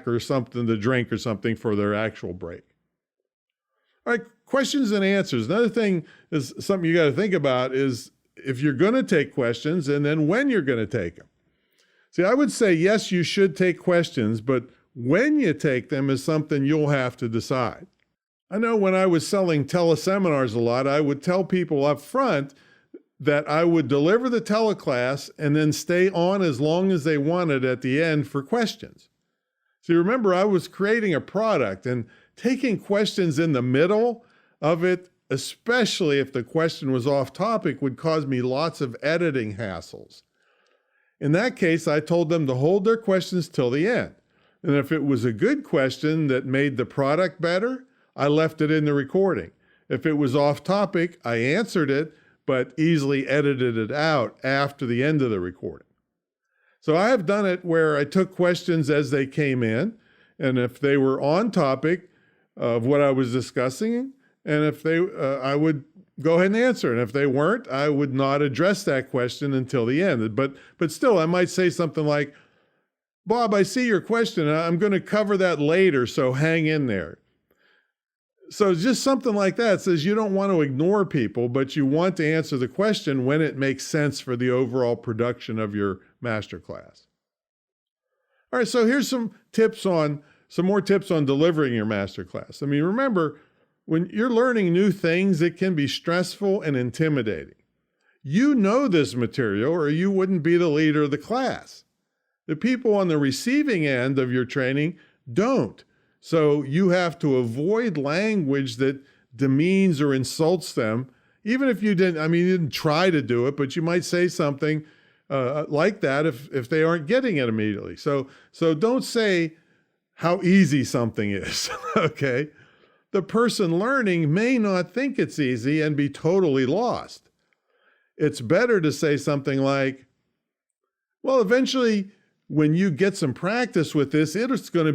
snack or something to drink or something for their actual break. All right, questions and answers. Another thing is something you got to think about is if you're going to take questions and then when you're going to take them. See, I would say, yes, you should take questions, but when you take them is something you'll have to decide. I know when I was selling teleseminars a lot, I would tell people up front that I would deliver the teleclass and then stay on as long as they wanted at the end for questions. See, remember, I was creating a product, and taking questions in the middle of it, especially if the question was off topic, would cause me lots of editing hassles. In that case, I told them to hold their questions till the end. And if it was a good question that made the product better, I left it in the recording. If it was off topic, I answered it, but easily edited it out after the end of the recording. So I have done it where I took questions as they came in, and if they were on topic of what I was discussing, and if they, I would go ahead and answer. And if they weren't, I would not address that question until the end. But still, I might say something like, Bob, I see your question. I'm going to cover that later, so hang in there. So just something like that says you don't want to ignore people, but you want to answer the question when it makes sense for the overall production of your masterclass. All right, so here's some more tips on delivering your masterclass. I mean, remember, when you're learning new things, it can be stressful and intimidating. You know this material or you wouldn't be the leader of the class. The people on the receiving end of your training don't. So you have to avoid language that demeans or insults them, even if you didn't try to do it, but you might say something like that if they aren't getting it immediately. So don't say how easy something is, okay? The person learning may not think it's easy and be totally lost. It's better to say something like, well, eventually, when you get some practice with this, it's going to